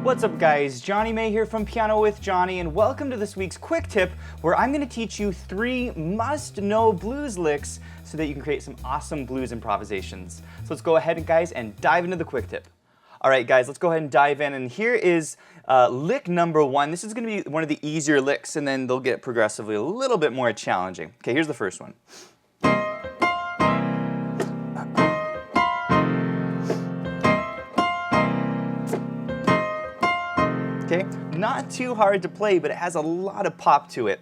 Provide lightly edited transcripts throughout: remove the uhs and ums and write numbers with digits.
What's up guys, Jonny May here from Piano with Jonny, and welcome to this week's quick tip where I'm going to teach you 3 must-know blues licks so that you can create some awesome blues improvisations. So let's go ahead guys and dive into the quick tip. Alright guys, let's go ahead and dive in, and here is lick number 1. This is going to be one of the easier licks, and then they'll get progressively a little bit more challenging. Okay, here's the first one. Okay, not too hard to play, but it has a lot of pop to it.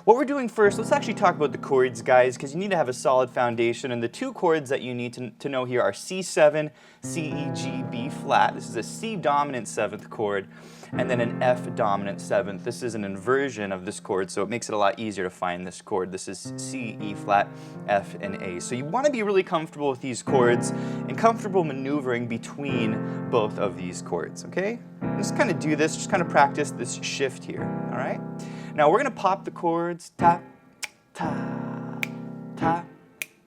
What we're doing first, let's actually talk about the chords, guys, because you need to have a solid foundation, and the 2 chords that you need to know here are C7, C, E, G, B flat. This is a C dominant 7th chord, and then an F dominant 7th. This is an inversion of this chord, so it makes it a lot easier to find this chord. This is C, E flat, F, and A. So you want to be really comfortable with these chords and comfortable maneuvering between both of these chords, okay? Just kind of do this, just kind of practice this shift here, all right? Now we're going to pop the chords, ta, ta, ta,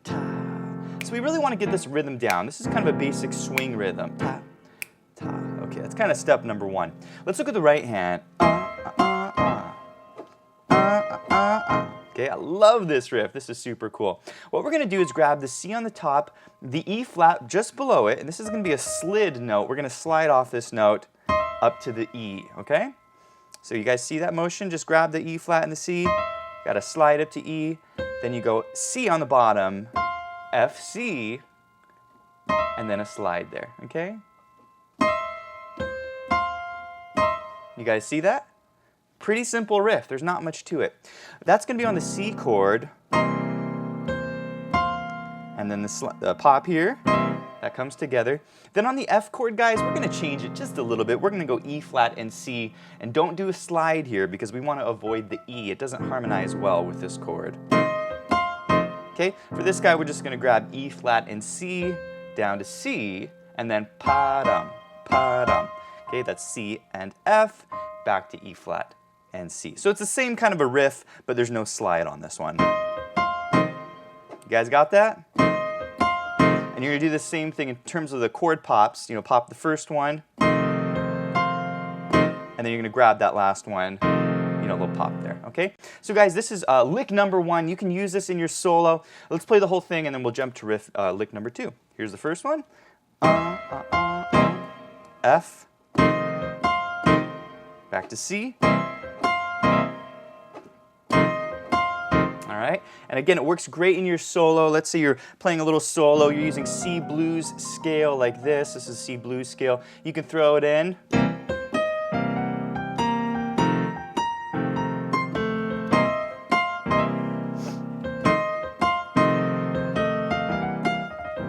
ta. So we really want to get this rhythm down. This is kind of a basic swing rhythm, ta, ta. Okay, that's kind of step number 1. Let's look at the right hand. Okay, I love this riff. This is super cool. What we're going to do is grab the C on the top, the E flat just below it, and this is going to be a slid note. We're going to slide off this note up to the E, okay? So you guys see that motion? Just grab the E flat and the C, got to slide up to E, then you go C on the bottom, F, C, and then a slide there, okay? You guys see that? Pretty simple riff, there's not much to it. That's going to be on the C chord, and then the pop here. That comes together. Then on the F chord, guys, we're going to change it just a little bit. We're going to go E flat and C, and don't do a slide here because we want to avoid the E. It doesn't harmonize well with this chord. Okay, for this guy, we're just going to grab E flat and C down to C, and then pa-dum, pa-dum. Okay, that's C and F, back to E flat and C. So it's the same kind of a riff, but there's no slide on this one. You guys got that? And you're going to do the same thing in terms of the chord pops. You know, pop the first one, and then you're going to grab that last one, you know, a little pop there, okay? So guys, this is lick number 1. You can use this in your solo. Let's play the whole thing, and then we'll jump to riff lick number 2. Here's the first one. F, back to C. All right, and again, it works great in your solo. Let's say you're playing a little solo, you're using C blues scale like this. This is C blues scale. You can throw it in.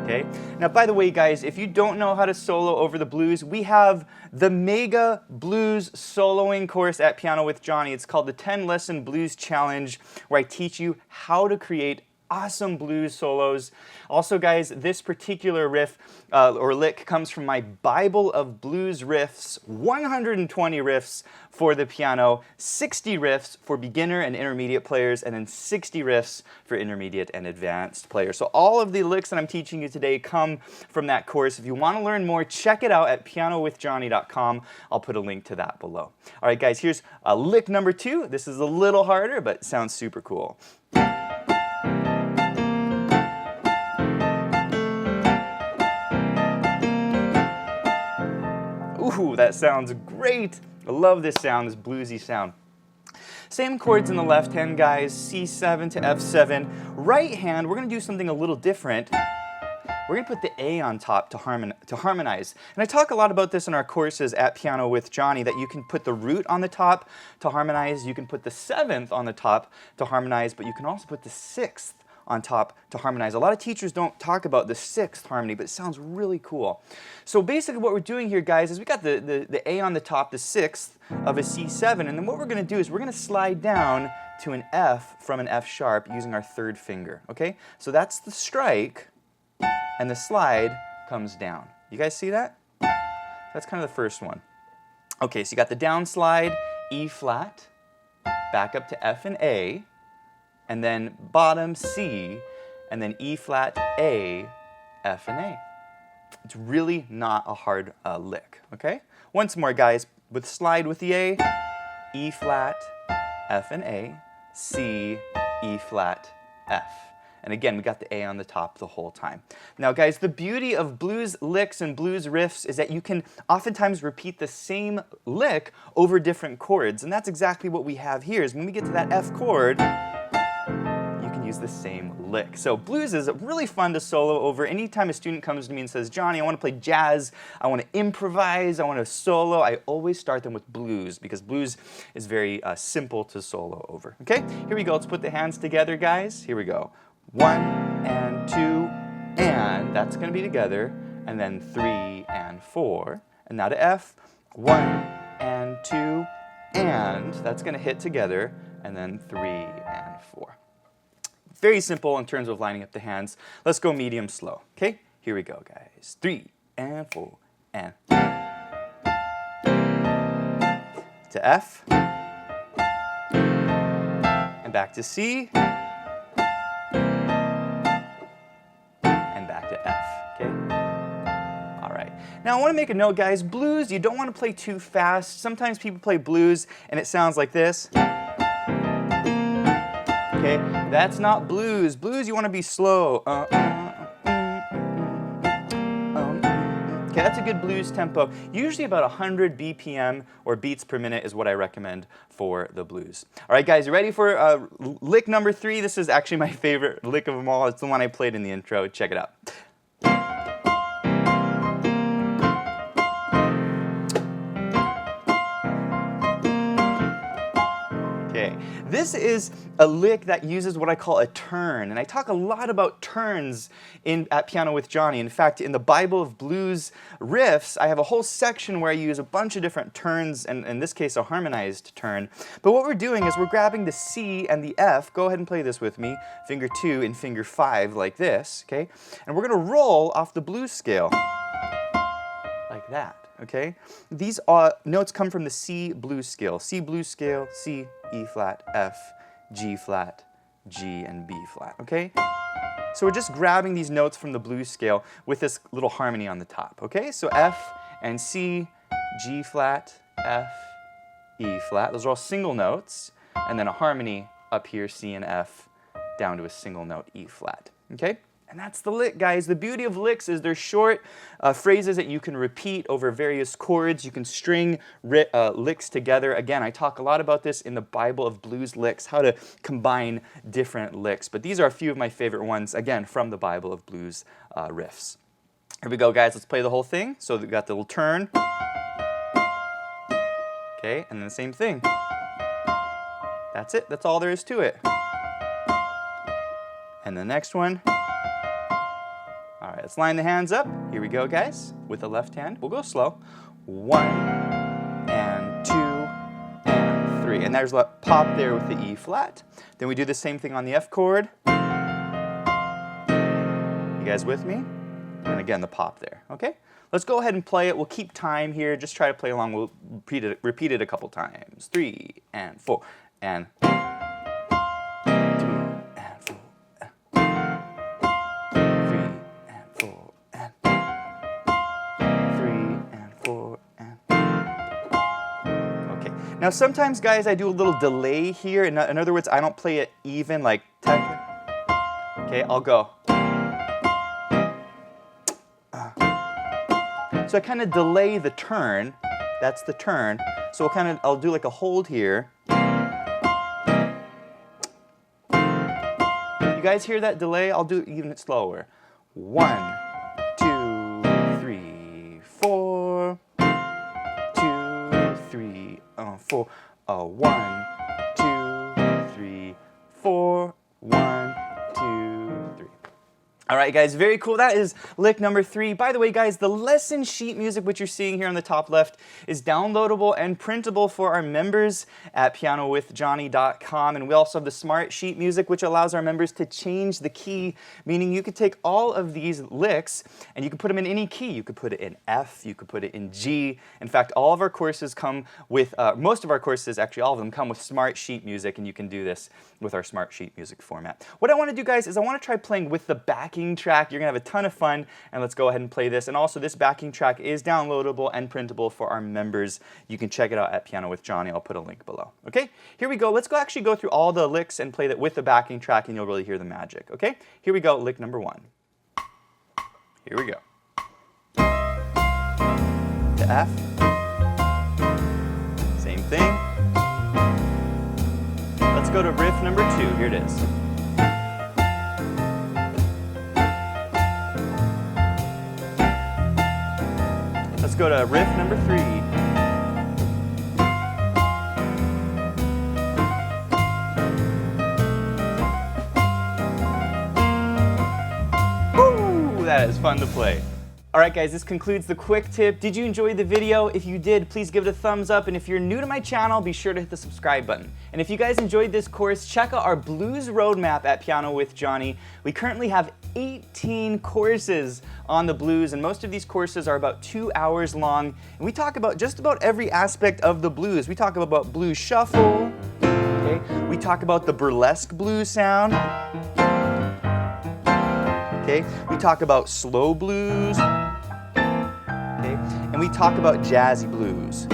Okay. Now, by the way, guys, if you don't know how to solo over the blues, we have the Mega Blues Soloing course at Piano with Jonny. It's called the 10-Lesson Blues Challenge, where I teach you how to create awesome blues solos. Also, guys, this particular riff or lick comes from my Bible of Blues Riffs, 120 riffs for the piano, 60 riffs for beginner and intermediate players, and then 60 riffs for intermediate and advanced players. So all of the licks that I'm teaching you today come from that course. If you want to learn more, check it out at pianowithjonny.com. I'll put a link to that below. All right, guys, here's lick number 2. This is a little harder, but it sounds super cool. Ooh, that sounds great. I love this sound, this bluesy sound. Same chords in the left hand, guys, C7 to F7. Right hand, we're going to do something a little different. We're going to put the A on top to harmonize. And I talk a lot about this in our courses at Piano with Jonny, that you can put the root on the top to harmonize, you can put the 7th on the top to harmonize, but you can also put the 6th on top to harmonize. A lot of teachers don't talk about the 6th harmony, but it sounds really cool. So basically what we're doing here, guys, is we got the A on the top, the 6th of a C7, and then what we're going to do is we're going to slide down to an F from an F sharp using our 3rd finger, okay? So that's the strike, and the slide comes down. You guys see that? That's kind of the first one. Okay, so you got the down slide, E flat, back up to F and A, and then bottom C, and then E flat, A, F, and A. It's really not a hard lick, okay? Once more, guys, with slide with the A, E flat, F and A, C, E flat, F. And again, we got the A on the top the whole time. Now guys, the beauty of blues licks and blues riffs is that you can oftentimes repeat the same lick over different chords. And that's exactly what we have here, is when we get to that F chord, you can use the same lick. So blues is really fun to solo over. Anytime a student comes to me and says, Johnny, I want to play jazz, I want to improvise, I want to solo, I always start them with blues because blues is very simple to solo over. Okay, here we go. Let's put the hands together, guys. Here we go. 1 and 2 and that's going to be together, and then 3 and 4. And now to F, 1 and 2 and that's going to hit together, and then 3 and 4. Very simple in terms of lining up the hands. Let's go medium slow. Okay, here we go, guys. 3 and 4 and to F and back to C. Now I want to make a note, guys, blues, you don't want to play too fast. Sometimes people play blues and it sounds like this. Okay, that's not blues. Blues, you want to be slow. Okay, that's a good blues tempo. Usually about 100 BPM or beats per minute is what I recommend for the blues. All right, guys, you ready for lick number 3? This is actually my favorite lick of them all. It's the one I played in the intro. Check it out. This is a lick that uses what I call a turn, and I talk a lot about turns at Piano with Johnny. In fact, in the Bible of Blues riffs, I have a whole section where I use a bunch of different turns, and in this case, a harmonized turn. But what we're doing is we're grabbing the C and the F. Go ahead and play this with me. Finger 2 and finger 5 like this, okay? And we're going to roll off the blues scale like that. Okay, these notes come from the C blues scale. C blues scale, C, E flat, F, G flat, G, and B flat. Okay, so we're just grabbing these notes from the blues scale with this little harmony on the top. Okay, so F and C, G flat, F, E flat. Those are all single notes, and then a harmony up here, C and F, down to a single note, E flat. Okay. And that's the lick, guys. The beauty of licks is they're short phrases that you can repeat over various chords. You can string licks together. Again, I talk a lot about this in the Bible of Blues licks, how to combine different licks. But these are a few of my favorite ones, again, from the Bible of Blues riffs. Here we go, guys. Let's play the whole thing. So we've got the little turn. Okay, and then the same thing. That's it. That's all there is to it. And the next one. All right, let's line the hands up. Here we go, guys. With the left hand, we'll go slow. 1 and 2 and 3. And there's a pop there with the E flat. Then we do the same thing on the F chord. You guys with me? And again, the pop there, okay? Let's go ahead and play it. We'll keep time here. Just try to play along. We'll repeat it a couple times. 3 and 4 and 2 and 4. 3 and 4 and okay. Now sometimes, guys, I do a little delay here. In other words, I don't play it even like okay, I'll go. So I kind of delay the turn. That's the turn. So I'll do like a hold here. You guys hear that delay? I'll do it even slower. 1, 2, 3, 4. 2, 3, 4. 1, 2, 3, 4. 1, 2, 3. All right, guys, very cool. That is lick number 3. By the way, guys, the lesson sheet music, which you're seeing here on the top left, is downloadable and printable for our members at pianowithjohnny.com. And we also have the smart sheet music, which allows our members to change the key, meaning you could take all of these licks and you can put them in any key. You could put it in F, you could put it in G. In fact, all of our courses come with, most of our courses, actually all of them, come with smart sheet music, and you can do this with our smart sheet music format. What I want to do, guys, is I want to try playing with the backing track. You're going to have a ton of fun, and let's go ahead and play this. And also, this backing track is downloadable and printable for our members. You can check it out at Piano with Johnny. I'll put a link below. Okay, here we go. Let's actually go through all the licks and play that with the backing track, and you'll really hear the magic. Okay, here we go. Lick number 1. Here we go. To F. Same thing. Let's go to riff number 2. Here it is. Let's go to riff number 3. Woo! That is fun to play. Alright guys, this concludes the quick tip. Did you enjoy the video? If you did, please give it a thumbs up, and if you're new to my channel, be sure to hit the subscribe button. And if you guys enjoyed this course, check out our blues roadmap at Piano with Johnny. We currently have 18 courses on the blues, and most of these courses are about 2 hours long, and we talk about just about every aspect of the blues. We talk about blues shuffle, okay? We talk about the burlesque blues sound, okay? We talk about slow blues, okay? And we talk about jazzy blues.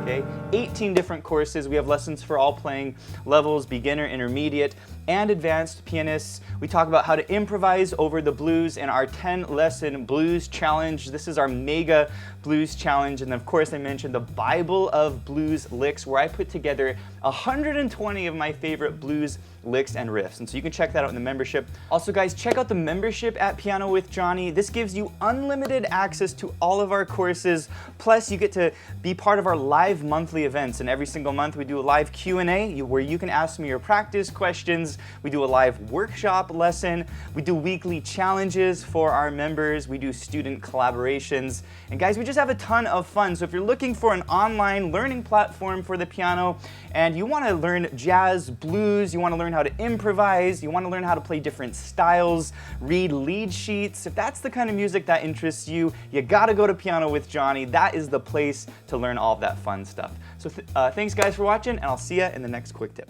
Okay? 18 different courses. We have lessons for all playing levels, beginner, intermediate, and advanced pianists. We talk about how to improvise over the blues in our 10-lesson blues challenge. This is our mega blues challenge. And then, of course, I mentioned the Bible of Blues licks, where I put together 120 of my favorite blues licks and riffs. And so you can check that out in the membership. Also, guys, check out the membership at Piano with Johnny. This gives you unlimited access to all of our courses. Plus, you get to be part of our live monthly events. And every single month, we do a live Q&A where you can ask me your practice questions. We do a live workshop lesson. We do weekly challenges for our members. We do student collaborations. And guys, we just have a ton of fun. So if you're looking for an online learning platform for the piano and you want to learn jazz, blues, you want to learn how to improvise, you want to learn how to play different styles, read lead sheets, if that's the kind of music that interests you, you got to go to Piano with Johnny. That is the place to learn all of that fun stuff. So thanks guys for watching, and I'll see you in the next quick tip.